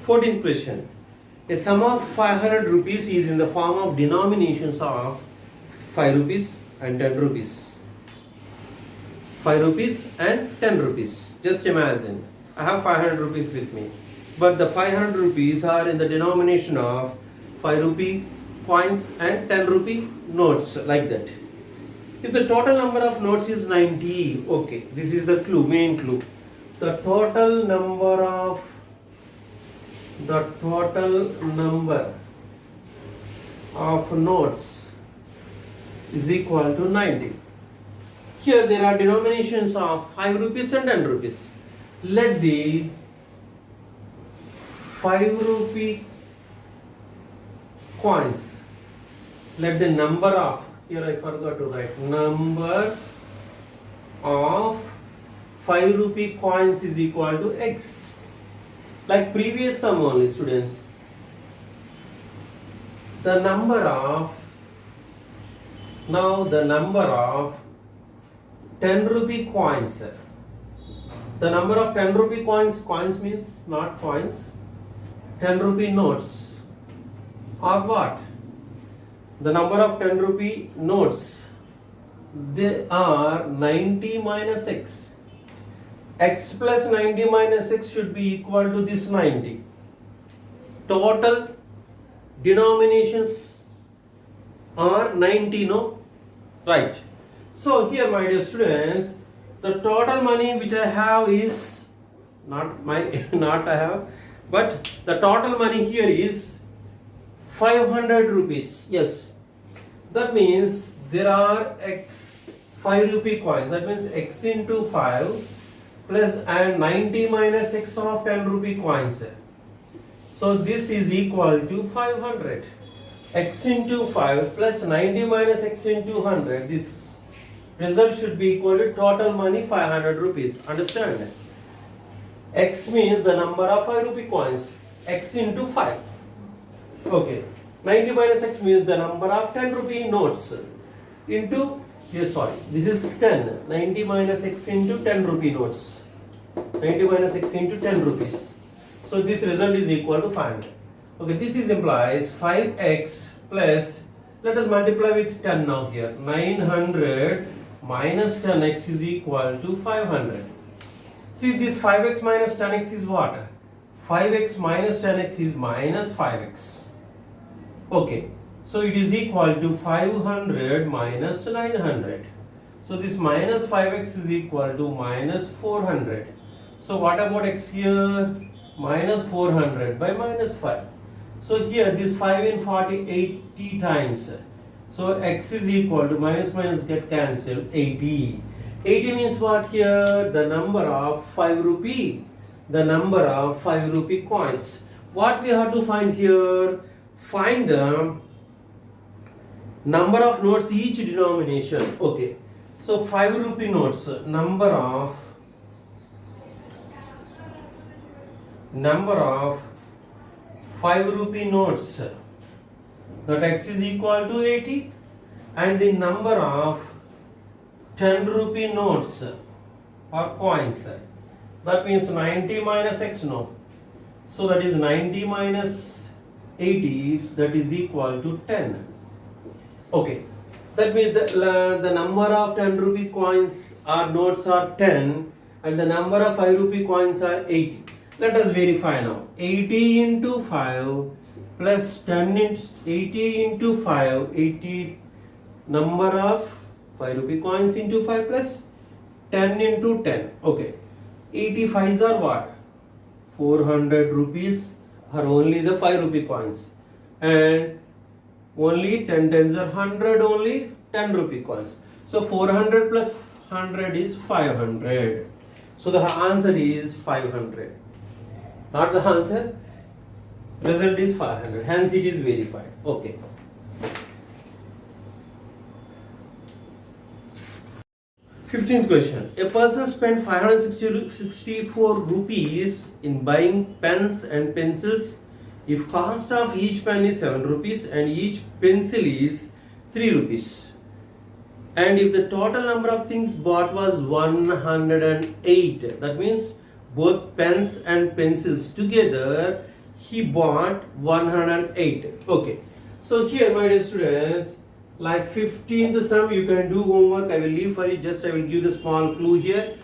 14th question. A sum of 500 rupees is in the form of denominations of 5 rupees and 10 rupees. 5 rupees and 10 rupees. Just imagine, I have 500 rupees with me, but the 500 rupees are in the denomination of 5 rupee coins and 10 rupee notes, like that. If the total number of notes is 90, okay, this is the clue, main clue. The total number of notes is equal to 90. Here there are denominations of 5 rupees and 10 rupees. Let the 5 rupee coins, let the number of, here I forgot to write, number of 5 rupee coins is equal to X. Like previous sum only, students. The number of 10 rupee coins. The number of 10 rupee coins means not coins, 10 rupee notes, or what? The number of 10 rupee notes, they are 90 minus X. X plus 90 minus X should be equal to this 90. Total denominations are 90, no? Right. So here, my dear students, the total money which I have is but the total money here is 500 rupees. Yes. That means there are X 5 rupee coins. That means X into 5 plus and 90 minus X of 10 rupee coins. So this is equal to 500. X into 5 plus 90 minus X into 100. This result should be equal to total money 500 rupees. Understand? X means the number of 5 rupee coins. X into 5. Okay. 90 minus X means the number of 10 rupee notes into, this is 10. 90 minus X into 10 rupee notes. 90 minus X into 10 rupees. So this result is equal to 500. Okay, this is implies 5x plus, let us multiply with 10 now here. 900 minus 10x is equal to 500. See, this 5x minus 10x is what? 5x minus 10x is minus 5x. Okay, so it is equal to 500 minus 900. So this minus 5x is equal to minus 400. So what about x here? Minus 400 by minus 5. So here this 5 in 40, 80 times. So x is equal to minus get cancelled, 80. 80 means what here? The number of 5 rupee. The number of 5 rupee coins. What we have to find here? Find the number of notes each denomination. Okay. So 5 rupee notes, number of 5 rupee notes, that x is equal to 80, and the number of 10 rupee notes or coins, that means 90 minus x, no. So that is 90 minus 80, that is equal to 10. Okay. That means the number of 10 rupee coins or notes are 10 and the number of 5 rupee coins are 80. Let us verify now. 80 into 5 plus 10 into 80 into 5, 80 number of 5 rupee coins into 5 plus 10 into 10. Okay. 85s are what? 400 rupees are only the 5 rupee coins. And only 10 tens are 100, only 10 rupee coins. So 400 plus 100 is 500. So the answer is 500. Not the answer. Result is 500. Hence it is verified. Okay. Fifteenth question. A person spent 564 rupees in buying pens and pencils if cost of each pen is 7 rupees and each pencil is 3 rupees. And if the total number of things bought was 108, that means both pens and pencils together he bought 108. Okay, so here my dear students, like 15th sum you can do homework. I will leave for you, just I will give the small clue here.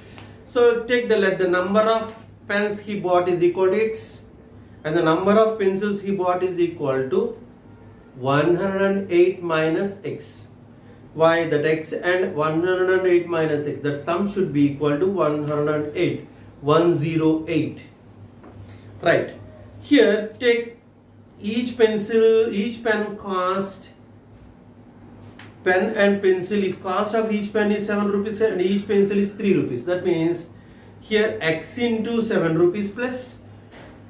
So take let the number of pens he bought is equal to x, and the number of pencils he bought is equal to 108 minus x. Why? That x and 108 minus x, that sum should be equal to 108. 108. Right. Here take each pen cost, pen and pencil, if cost of each pen is 7 rupees and each pencil is 3 rupees, that means here x into 7 rupees plus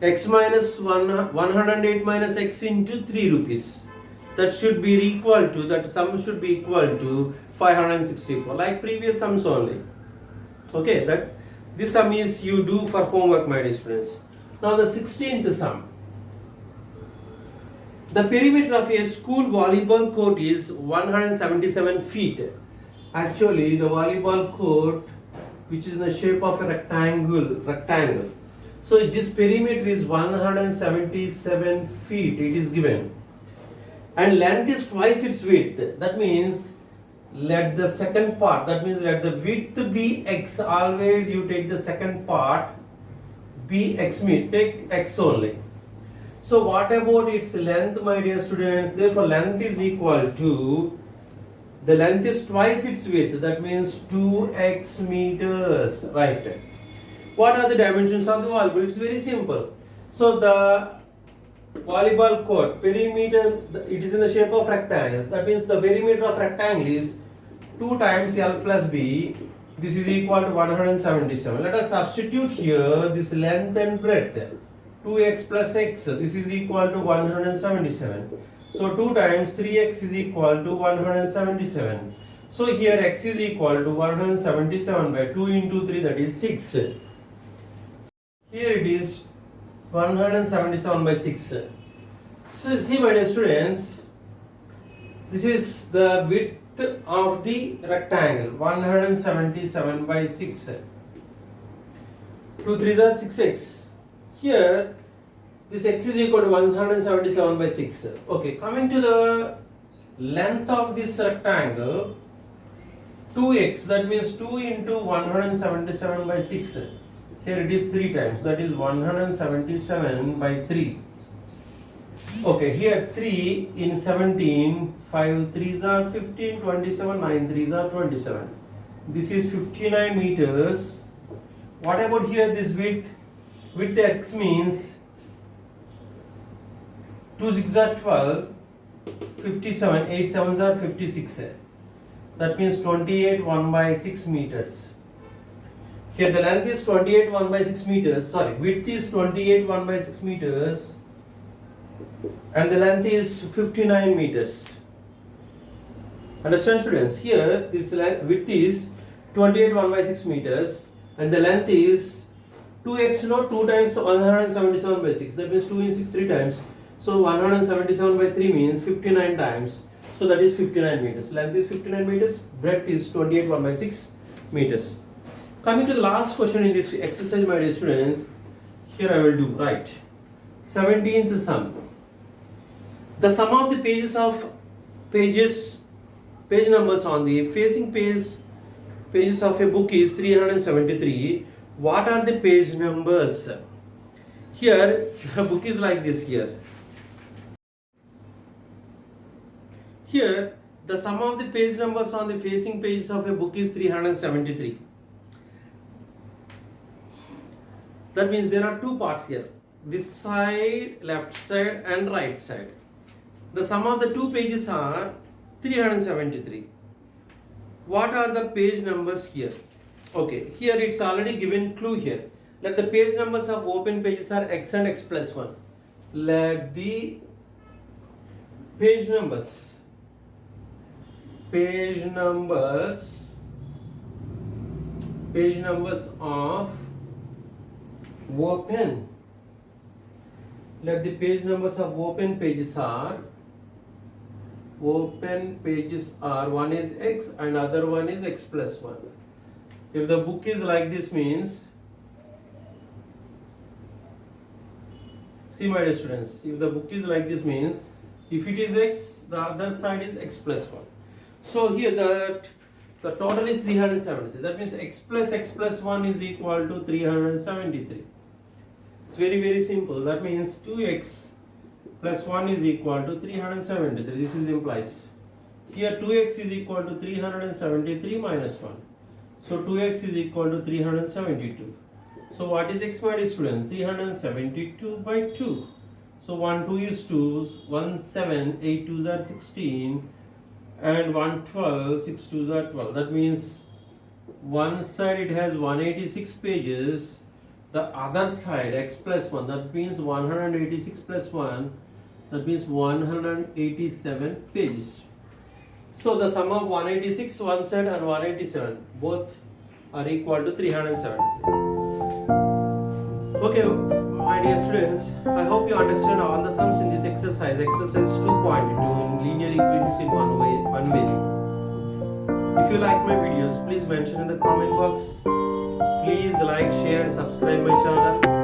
x minus 108 minus x into 3 rupees, that should be equal to, that sum should be equal to 564, like previous sums only. Okay, that this sum is you do for homework, my dear students. Now the 16th sum. The perimeter of a school volleyball court is 177 feet. Actually, the volleyball court, which is in the shape of a rectangle. So this perimeter is 177 feet. It is given, and length is twice its width. That means let the second part. That means let the width be x. Always you take the second part be x. Take x only. So what about its length, my dear students? Therefore, length is equal to, the length is twice its width. That means 2x meters. Right. What are the dimensions of the volleyball? It's very simple. So the volleyball court perimeter, it is in the shape of rectangles. That means the perimeter of rectangle is 2 times L plus B. This is equal to 177. Let us substitute here this length and breadth. 2x plus x, this is equal to 177. So 2 times 3x is equal to 177. So here x is equal to 177 by 2 into 3, that is 6. Here it is 177 by 6. So see, my dear students, this is the width of the rectangle, 177 by 6. 2 3s are 6x. Here this x is equal to 177 by 6. Okay, coming to the length of this rectangle, 2x, that means 2 into 177 by 6. Here it is 3 times, that is 177 by 3. Okay, here 3 in 17, 5 3s are 15, 27, 9 3s are 27. This is 59 meters. What about here this width? Width x means 2 6 are 12, 57, 8 7s are 56. That means 28 1 by 6 meters. Here the length is 28 1 by 6 meters. Sorry, width is 28 1 by 6 meters. And the length is 59 meters. Understand, students? Here this width is 28 1 by 6 meters and the length is 2x, no, 2 times 177 by 6. That means 2 in 6 3 times. So 177 by 3 means 59 times. So that is 59 meters. Length is 59 meters. Breadth is 28 1 by 6 meters. Coming to the last question in this exercise, my dear students, here I will do, right. 17th sum. The sum of the page numbers on the facing pages of a book is 373. What are the page numbers? Here the book is like this here. Here the sum of the page numbers on the facing pages of a book is 373. That means there are 2 parts here. This side, left side and right side. The sum of the 2 pages are 373. What are the page numbers here? Okay, here it's already given clue here. Let the page numbers of open pages are x and x plus 1. Let the page numbers of open, let the page numbers of open pages are one is x and other one is x plus 1. If the book is like this means See my dear students, if the book is like this means, if it is x, the other side is x plus 1. So here the total is 373. That means x plus 1 is equal to 373. It's very simple. That means 2x plus 1 is equal to 373. This is implies. Here 2x is equal to 373 minus 1. So 2x is equal to 372. So what is x, my dear students? 372 by 2. So 1 2 is 2, 1 7, 8 2s are 16, and 1 12, 6 2s are 12. That means one side it has 186 pages, the other side x plus 1, that means 186 plus 1, that means 187 pages. So the sum of 186 one side and 187 both are equal to 370. Okay, my dear students, I hope you understand all the sums in this exercise. Exercise 2.2 in linear equations in one way. If you like my videos, please mention in the comment box. Please like, share, and subscribe my channel.